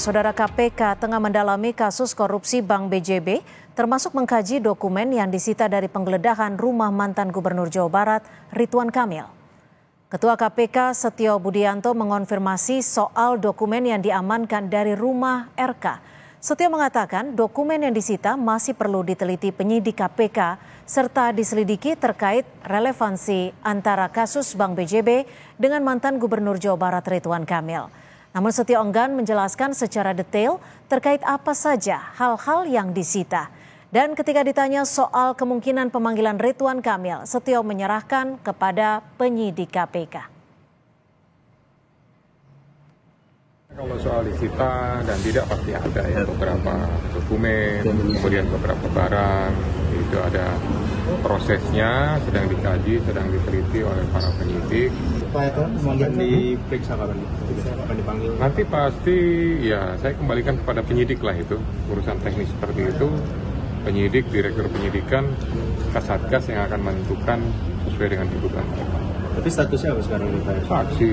Saudara KPK tengah mendalami kasus korupsi Bank BJB, termasuk mengkaji dokumen yang disita dari penggeledahan rumah mantan Gubernur Jawa Barat, Ridwan Kamil. Ketua KPK Setio Budianto mengonfirmasi soal dokumen yang diamankan dari rumah RK. Setio mengatakan dokumen yang disita masih perlu diteliti penyidik KPK serta diselidiki terkait relevansi antara kasus Bank BJB dengan mantan Gubernur Jawa Barat Ridwan Kamil. Namun Setio enggan menjelaskan secara detail terkait apa saja hal-hal yang disita. Dan ketika ditanya soal kemungkinan pemanggilan Ridwan Kamil, Setio menyerahkan kepada penyidik KPK. Kalau soal disita dan tidak pasti ada ya beberapa dokumen, kemudian beberapa barang, itu ada prosesnya, sedang dikaji, sedang diteliti oleh para penyidik. Pak Eko, akan diperiksa kapan? Akan dipanggil? Nanti pasti ya saya kembalikan kepada penyidik lah itu, urusan teknis seperti itu. Penyidik, direktur penyidikan, Kasatgas yang akan menentukan sesuai dengan tuntutan mereka. Tapi statusnya apa sekarang nih Pak? Saksi.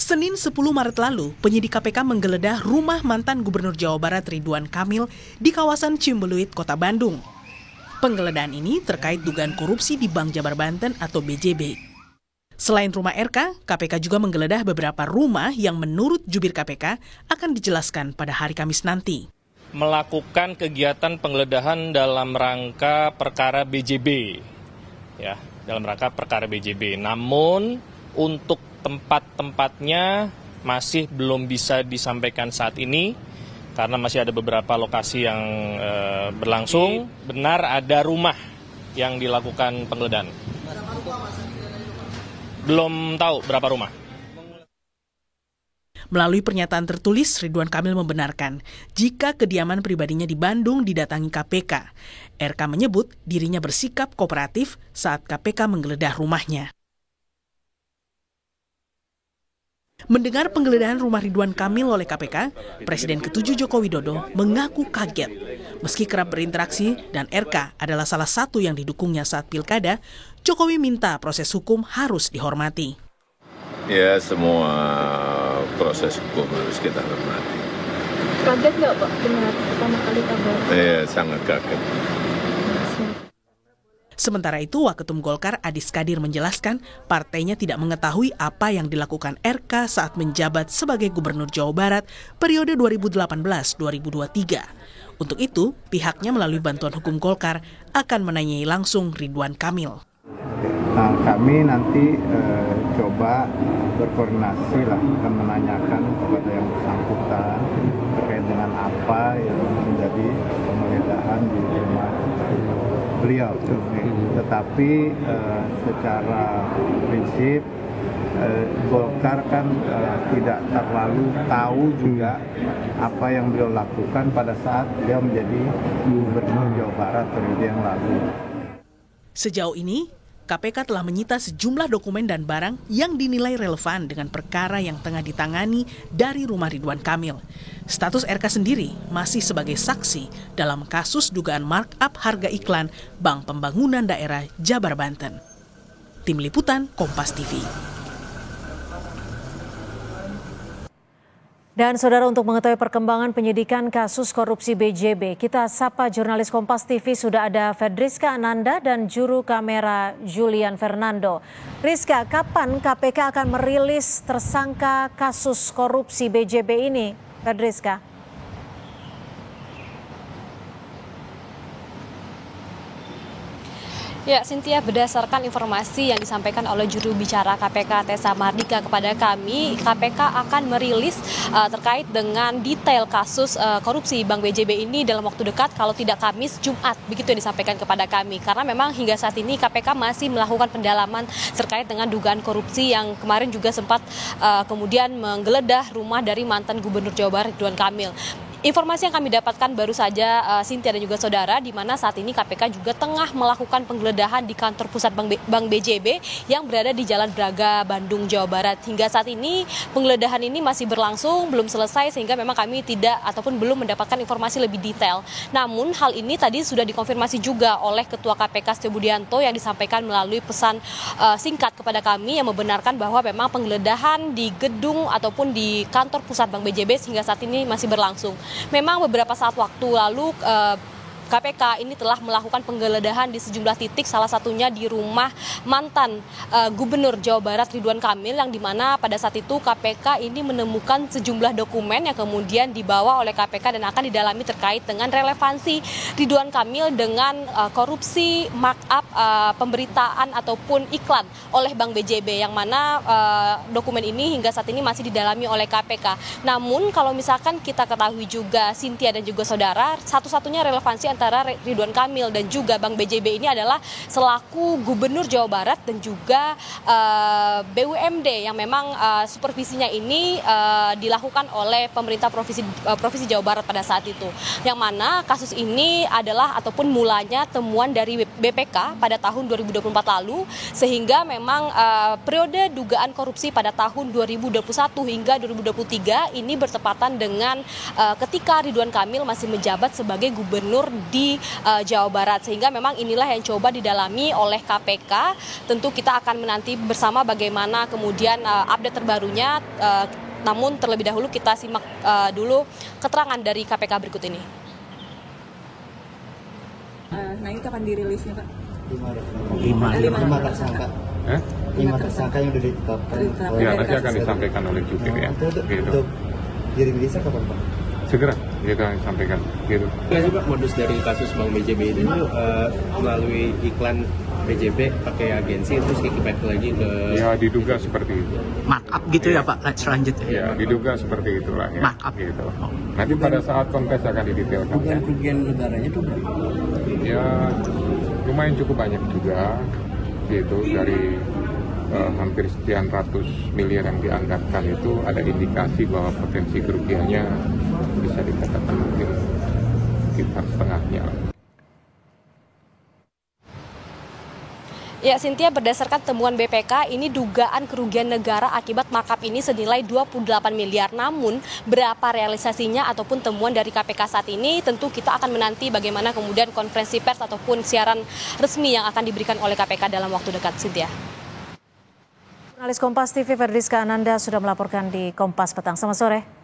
Senin 10 Maret lalu, penyidik KPK menggeledah rumah mantan Gubernur Jawa Barat Ridwan Kamil di kawasan Cimbeluit, Kota Bandung. Penggeledahan ini terkait dugaan korupsi di Bank Jabar Banten atau BJB. Selain rumah RK, KPK juga menggeledah beberapa rumah yang menurut jubir KPK akan dijelaskan pada hari Kamis nanti. Melakukan kegiatan penggeledahan dalam rangka perkara BJB. Ya, dalam rangka perkara BJB. Namun untuk tempat-tempatnya masih belum bisa disampaikan saat ini karena masih ada beberapa lokasi yang berlangsung. Benar ada rumah yang dilakukan penggeledahan. Belum tahu berapa rumah. Melalui pernyataan tertulis, Ridwan Kamil membenarkan jika kediaman pribadinya di Bandung didatangi KPK. RK menyebut dirinya bersikap kooperatif saat KPK menggeledah rumahnya. Mendengar penggeledahan rumah Ridwan Kamil oleh KPK, Presiden ke-7 Joko Widodo mengaku kaget. Meski kerap berinteraksi dan RK adalah salah satu yang didukungnya saat pilkada, Jokowi minta proses hukum harus dihormati. Ya, semua proses hukum harus kita hormati. Kaget nggak Pak dengar pertama kali kabar? Iya, sangat kaget. Sementara itu, Waketum Golkar Adis Kadir menjelaskan partainya tidak mengetahui apa yang dilakukan RK saat menjabat sebagai Gubernur Jawa Barat periode 2018-2023. Untuk itu, pihaknya melalui bantuan hukum Golkar akan menanyai langsung Ridwan Kamil. Nah, kami nanti coba berkoordinasi lah, akan menanyakan kepada yang bersangkutan terkait dengan apa yang menjadi penggeledahan di rumah beliau. Tetapi secara prinsip Golkar kan tidak terlalu tahu juga apa yang beliau lakukan pada saat beliau menjadi Gubernur Jawa Barat periode yang lalu. Sejauh ini, KPK telah menyita sejumlah dokumen dan barang yang dinilai relevan dengan perkara yang tengah ditangani dari rumah Ridwan Kamil. Status RK sendiri masih sebagai saksi dalam kasus dugaan markup harga iklan Bank Pembangunan Daerah Jabar Banten. Tim Liputan Kompas TV. Dan saudara, untuk mengetahui perkembangan penyidikan kasus korupsi BJB, kita sapa jurnalis Kompas TV, sudah ada Fedriska Ananda dan juru kamera Julian Fernando. Rizka, kapan KPK akan merilis tersangka kasus korupsi BJB ini, Fedriska? Ya, Cynthia, berdasarkan informasi yang disampaikan oleh juru bicara KPK Tessa Mardika kepada kami, KPK akan merilis terkait dengan detail kasus korupsi Bank BJB ini dalam waktu dekat, kalau tidak Kamis, Jumat, begitu yang disampaikan kepada kami. Karena memang hingga saat ini KPK masih melakukan pendalaman terkait dengan dugaan korupsi yang kemarin juga sempat kemudian menggeledah rumah dari mantan Gubernur Jawa Barat Ridwan Kamil. Informasi yang kami dapatkan baru saja Cynthia dan juga saudara, di mana saat ini KPK juga tengah melakukan penggeledahan di kantor pusat Bank BJB yang berada di Jalan Braga, Bandung, Jawa Barat. Hingga saat ini penggeledahan ini masih berlangsung, belum selesai, sehingga memang kami tidak ataupun belum mendapatkan informasi lebih detail. Namun hal ini tadi sudah dikonfirmasi juga oleh Ketua KPK Setio Budianto yang disampaikan melalui pesan singkat kepada kami yang membenarkan bahwa memang penggeledahan di gedung ataupun di kantor pusat Bank BJB hingga saat ini masih berlangsung. Memang beberapa saat waktu lalu KPK ini telah melakukan penggeledahan di sejumlah titik, salah satunya di rumah mantan Gubernur Jawa Barat Ridwan Kamil, yang dimana pada saat itu KPK ini menemukan sejumlah dokumen yang kemudian dibawa oleh KPK dan akan didalami terkait dengan relevansi Ridwan Kamil dengan korupsi markup pemberitaan ataupun iklan oleh Bank BJB, yang mana dokumen ini hingga saat ini masih didalami oleh KPK. Namun kalau misalkan kita ketahui juga Cynthia dan juga saudara, satu-satunya relevansi antara Ridwan Kamil dan juga Bank BJB ini adalah selaku Gubernur Jawa Barat dan juga BUMD yang memang supervisinya ini dilakukan oleh pemerintah Provinsi Jawa Barat pada saat itu. Yang mana kasus ini adalah ataupun mulanya temuan dari BPK pada tahun 2024 lalu, sehingga memang periode dugaan korupsi pada tahun 2021 hingga 2023 ini bertepatan dengan ketika Ridwan Kamil masih menjabat sebagai gubernur di Jawa Barat, sehingga memang inilah yang coba didalami oleh KPK. Tentu kita akan menanti bersama bagaimana kemudian update terbarunya, namun terlebih dahulu kita simak dulu keterangan dari KPK berikut ini. Nah, itu akan dirilisnya, Pak? 5 tersangka. 5 tersangka yang sudah ditetapkan. Ya, nanti akan disampaikan oleh jubir ya. Untuk dirilisnya kapan, Pak? Segera kita sampaikan. Gitu. Nggak sih Pak, modus dari kasus Bank BJB ini melalui iklan BJB pakai agensi terus kickback lagi ke... Ya, diduga seperti itu. Markup gitu ya Pak, selanjutnya? Ya, diduga seperti itulah ya. Markup. Gitu. Nanti pada saat konfes akan didetailkan. Kerugian negaranya itu berapa? Ya, lumayan cukup banyak juga. Gitu, dari hampir sekian ratus miliar yang dianggarkan itu ada indikasi bahwa potensi kerugiannya bisa dikatakan mungkin sekitar setengahnya. Ya, Cynthia, berdasarkan temuan BPK, ini dugaan kerugian negara akibat markup ini senilai 28 miliar. Namun, berapa realisasinya ataupun temuan dari KPK saat ini, tentu kita akan menanti bagaimana kemudian konferensi pers ataupun siaran resmi yang akan diberikan oleh KPK dalam waktu dekat. Cynthia. Jurnalis Kompas TV Ferdiska Ananda sudah melaporkan di Kompas Petang. Selamat sore.